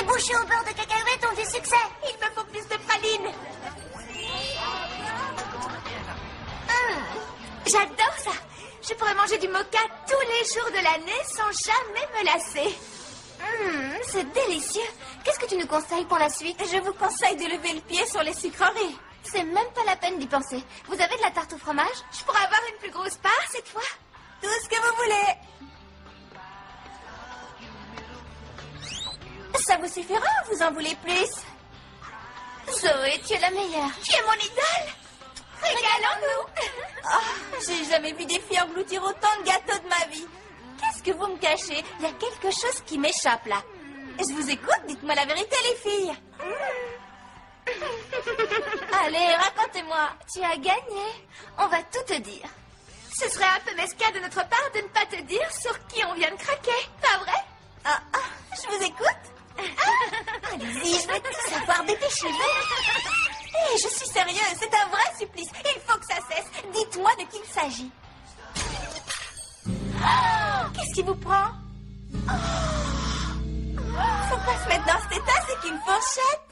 Les bouchées au beurre de cacahuètes ont du succès. Il me faut plus de pralines. J'adore ça. Je pourrais manger du mocha tous les jours de l'année sans jamais me lasser. C'est délicieux. Qu'est-ce que tu nous conseilles pour la suite? Je vous conseille de lever le pied sur les sucreries. C'est même pas la peine d'y penser. Vous avez de la tarte au fromage? Je pourrais avoir une plus grosse part cette fois. Tout ce que vous voulez. Ça vous suffira ou vous en voulez plus? Zoé, tu es la meilleure. Tu es mon idole. Régalons-nous. Oh, j'ai jamais vu des filles engloutir autant de gâteaux de ma vie. Qu'est-ce que vous me cachez? Il y a quelque chose qui m'échappe là. Je vous écoute, dites-moi la vérité les filles. Allez, racontez-moi. Tu as gagné. On va tout te dire. Ce serait un peu mesquin de notre part de ne pas te dire sur qui on vient de craquer, pas vrai? Je vous écoute. Allez-y, je vais tout savoir, dépêchez-vous. Hé, je suis sérieuse, c'est un vrai supplice. Il faut que ça cesse. Dites-moi de qui il s'agit. Qu'est-ce qui vous prend? Faut pas se mettre dans cet état, c'est qu'une fourchette.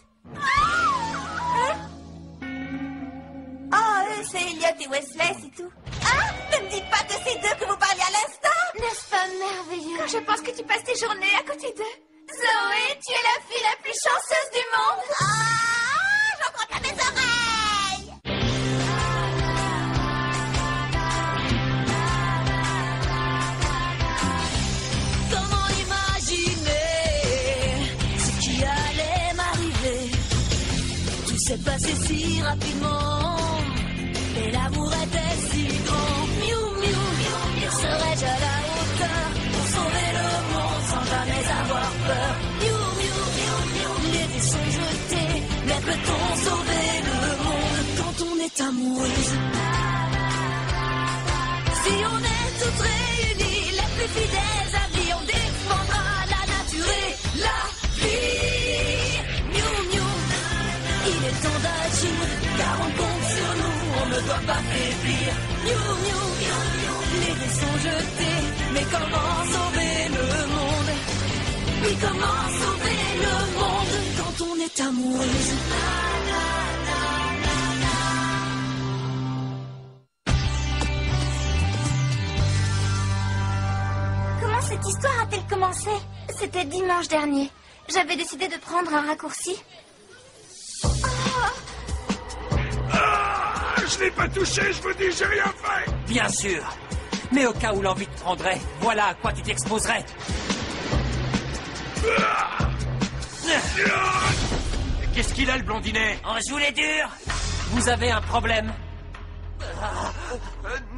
C'est Elliot et Wesley, c'est tout. Ne me dites pas que c'est d'eux que vous parliez à l'instant. N'est-ce pas merveilleux? Quand je pense que tu passes tes journées à côté d'eux. Zoé, tu es la fille la plus chanceuse du monde. J'en crois qu'à mes oreilles. Comment imaginer ce qui allait m'arriver? Tout s'est passé si rapidement et l'amour était si grand. Miou, miou, miou, miou. Serais-je à la hauteur pour sauver le monde sans jamais avoir peur? Miou, miou, miou, miou. Les dés sont jetés, mais peut-on sauver le monde quand on est amoureuse? Si on est toutes réunies, les plus fidèles amis, on défendra la nature et la vie. Miou, miou. Il est temps d'agir, car on compte sur nous, on ne doit pas faiblir. Miou, miou, miou, miou. Les dés sont jetés, mais comment sauver le monde? Oui, comment sauver le monde quand on est amoureuse? Comment cette histoire a-t-elle commencé? C'était dimanche dernier. J'avais décidé de prendre un raccourci. Je l'ai pas touché, je vous dis, j'ai rien fait. Bien sûr. Mais au cas où l'envie te prendrait, voilà à quoi tu t'exposerais. Qu'est-ce qu'il a, le blondinet? On joue les durs. Vous avez un problème.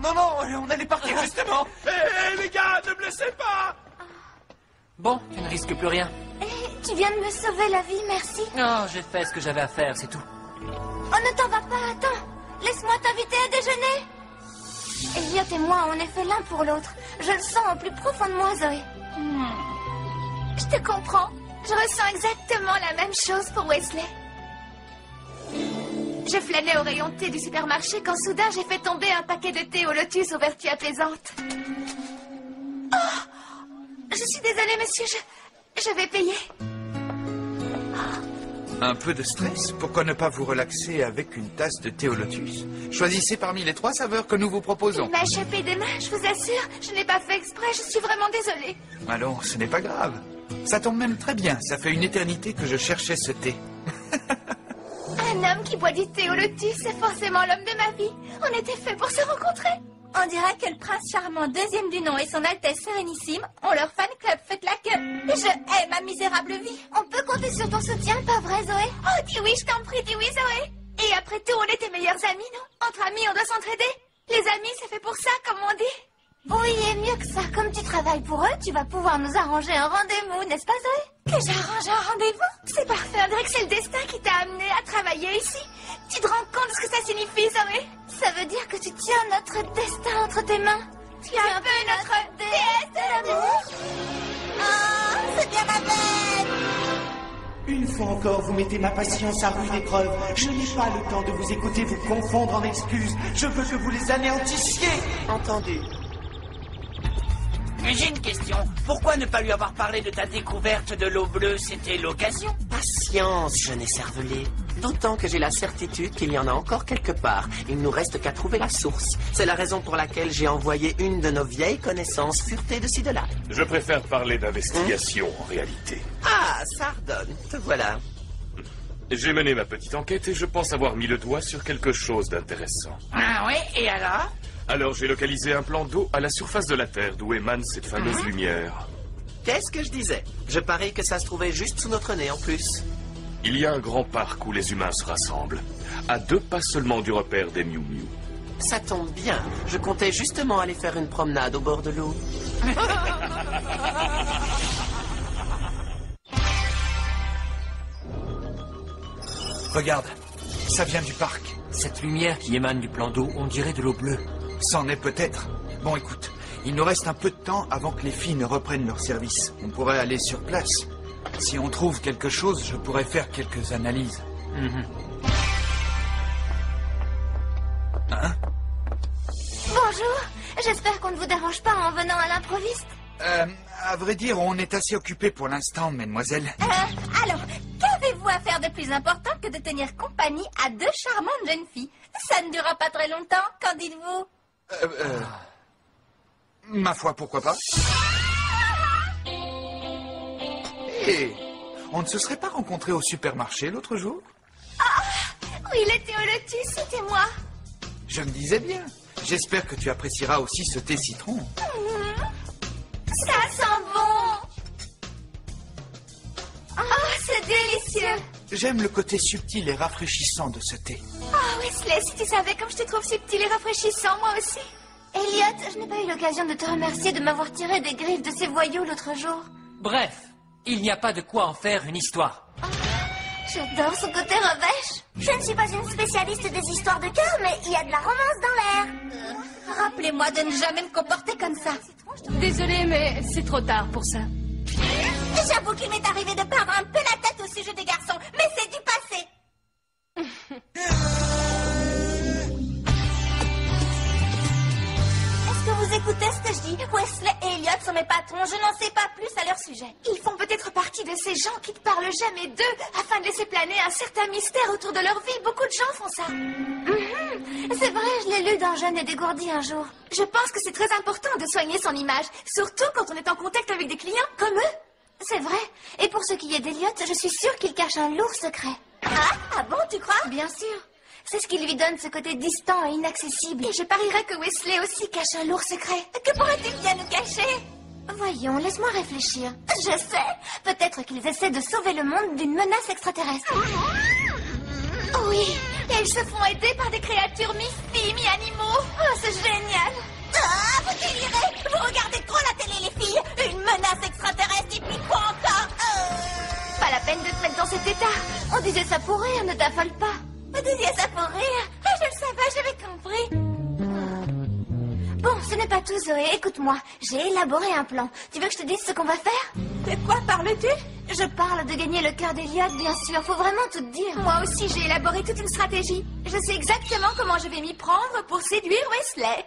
Non, on allait partir justement. Hé, les gars, ne blessez pas. Bon, tu ne risques plus rien. Tu viens de me sauver la vie, merci. Non, j'ai fait ce que j'avais à faire, c'est tout. Oh, ne t'en va pas, attends. Laisse-moi t'inviter à déjeuner. Elliot et moi, on est fait l'un pour l'autre. Je le sens au plus profond de moi, Zoé. Je te comprends. Je ressens exactement la même chose pour Wesley. Je flânais au rayon thé du supermarché quand soudain j'ai fait tomber un paquet de thé au lotus aux vertus apaisantes. Je suis désolée, monsieur, je vais payer. Un peu de stress? Pourquoi ne pas vous relaxer avec une tasse de thé au lotus? Choisissez parmi les 3 saveurs que nous vous proposons. Il m'a échappé des mains, je vous assure. Je n'ai pas fait exprès, je suis vraiment désolée. Allons, ce n'est pas grave. Ça tombe même très bien. Ça fait une éternité que je cherchais ce thé. Un homme qui boit du thé au lotus, c'est forcément l'homme de ma vie. On était fait pour se rencontrer. On dirait que le prince charmant deuxième du nom et son Altesse Sérénissime ont leur fan club. Faites la queue. Je hais ma misérable vie. On peut compter sur ton soutien, pas vrai, Zoé? Oh, dis oui, je t'en prie, dis oui, Zoé. Et après tout, on était meilleurs amis, non? Entre amis, on doit s'entraider. Les amis, c'est fait pour ça, comme on dit. Oui, et mieux que ça, comme tu travailles pour eux, tu vas pouvoir nous arranger un rendez-vous, n'est-ce pas, Zoé? Que j'arrange un rendez-vous? C'est parfait, on dirait que c'est le destin qui t'a amené à travailler ici. Tu te rends compte de ce que ça signifie, Zoé? Ça veut dire que tu tiens notre destin entre tes mains. Tu es un peu notre déesse de l'amour. Oh, c'est bien ma belle. Une fois encore, vous mettez ma patience à rude épreuve. Je n'ai pas le temps de vous écouter vous confondre en excuses. Je veux que vous les anéantissiez. Entendez. Mais j'ai une question. Pourquoi ne pas lui avoir parlé de ta découverte de l'eau bleue? C'était l'occasion. Patience, jeune écervelé. D'autant que j'ai la certitude qu'il y en a encore quelque part. Il nous reste qu'à trouver la source. C'est la raison pour laquelle j'ai envoyé une de nos vieilles connaissances furetées de ci de là. Je préfère parler d'investigation en réalité. Ah, Sardone, te voilà. J'ai mené ma petite enquête et je pense avoir mis le doigt sur quelque chose d'intéressant. Ah oui, et alors? Alors j'ai localisé un plan d'eau à la surface de la Terre d'où émane cette fameuse lumière. Qu'est-ce que je disais? Je parie que ça se trouvait juste sous notre nez en plus. Il y a un grand parc où les humains se rassemblent, à 2 pas seulement du repère des Miu Miu. Ça tombe bien. Je comptais justement aller faire une promenade au bord de l'eau. Regarde, ça vient du parc. Cette lumière qui émane du plan d'eau, on dirait de l'eau bleue. C'en est peut-être. Bon, écoute, il nous reste un peu de temps avant que les filles ne reprennent leur service. On pourrait aller sur place. Si on trouve quelque chose, je pourrais faire quelques analyses. Hein? Bonjour, j'espère qu'on ne vous dérange pas en venant à l'improviste. À vrai dire, on est assez occupés pour l'instant, mesdemoiselles. Alors, qu'avez-vous à faire de plus important que de tenir compagnie à 2 charmantes jeunes filles? Ça ne durera pas très longtemps, qu'en dites-vous? Ma foi, pourquoi pas? Et on ne se serait pas rencontrés au supermarché l'autre jour? Oui, le thé au lotus, c'était moi. Je me disais bien. J'espère que tu apprécieras aussi ce thé citron. Ça sent bon. Oh, c'est délicieux. J'aime le côté subtil et rafraîchissant de ce thé. Oh, Wesley, si tu savais comme je te trouve subtil et rafraîchissant, moi aussi. Elliot, je n'ai pas eu l'occasion de te remercier de m'avoir tiré des griffes de ces voyous l'autre jour. Bref, il n'y a pas de quoi en faire une histoire. J'adore ce côté revêche. Je ne suis pas une spécialiste des histoires de cœur, mais il y a de la romance dans l'air. Rappelez-moi de ne jamais me comporter comme ça. Désolée, mais c'est trop tard pour ça. J'avoue qu'il m'est arrivé de perdre un peu la tête au sujet des garçons, mais c'est du passé. Est-ce que vous écoutez ce que je dis? Wesley et Elliot sont mes patrons, je n'en sais pas plus à leur sujet. Ils font peut-être partie de ces gens qui ne parlent jamais d'eux afin de laisser planer un certain mystère autour de leur vie. Beaucoup de gens font ça. C'est vrai, je l'ai lu dans Jeune et dégourdi un jour. Je pense que c'est très important de soigner son image, surtout quand on est en contact avec des clients comme eux. C'est vrai. Et pour ce qui est d'Elliot, je suis sûre qu'il cache un lourd secret. Ah bon, tu crois? Bien sûr. C'est ce qui lui donne ce côté distant et inaccessible. Et je parierais que Wesley aussi cache un lourd secret. Que pourrait-il bien nous cacher? Voyons, laisse-moi réfléchir. Je sais. Peut-être qu'ils essaient de sauver le monde d'une menace extraterrestre. Oui, et ils se font aider par des créatures mi-filles, mi-animaux. Oh, c'est génial. Ah, vous délirez. Vous regardez trop la télé, les filles. Une menace extraterrestre, et puis quoi encore? Pas la peine de te mettre dans cet état. On disait ça pour rire, ne t'affole pas. Vous disiez ça pour rire? Ah, je le savais, j'avais compris. Bon, ce n'est pas tout, Zoé. Écoute-moi, j'ai élaboré un plan. Tu veux que je te dise ce qu'on va faire? De quoi parles-tu? Je parle de gagner le cœur d'Elliot, bien sûr. Faut vraiment tout te dire. Moi aussi, j'ai élaboré toute une stratégie. Je sais exactement comment je vais m'y prendre pour séduire Wesley.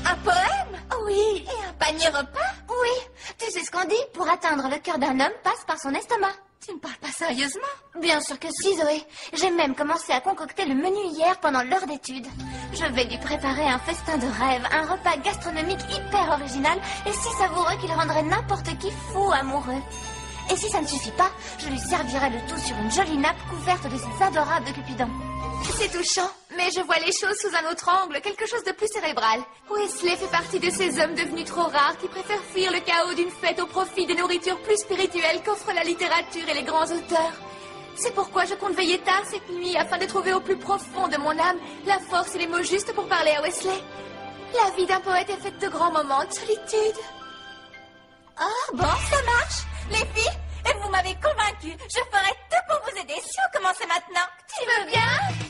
Un poème? Oui. Et un panier repas? Oui. Tu sais ce qu'on dit? Pour atteindre le cœur d'un homme, passe par son estomac. Tu ne parles pas sérieusement? Bien sûr que si, Zoé. J'ai même commencé à concocter le menu hier pendant l'heure d'étude. Je vais lui préparer un festin de rêve, un repas gastronomique hyper original et si savoureux qu'il rendrait n'importe qui fou amoureux. Et si ça ne suffit pas, je lui servirai le tout sur une jolie nappe couverte de ces adorables cupidons. C'est touchant, mais je vois les choses sous un autre angle, quelque chose de plus cérébral. Wesley fait partie de ces hommes devenus trop rares qui préfèrent fuir le chaos d'une fête au profit des nourritures plus spirituelles qu'offrent la littérature et les grands auteurs. C'est pourquoi je compte veiller tard cette nuit afin de trouver au plus profond de mon âme la force et les mots justes pour parler à Wesley. La vie d'un poète est faite de grands moments de solitude. Oh, bon, ça marche. Les filles, vous m'avez convaincue. Je ferai tout pour vous aider si on commence maintenant. Tu veux bien?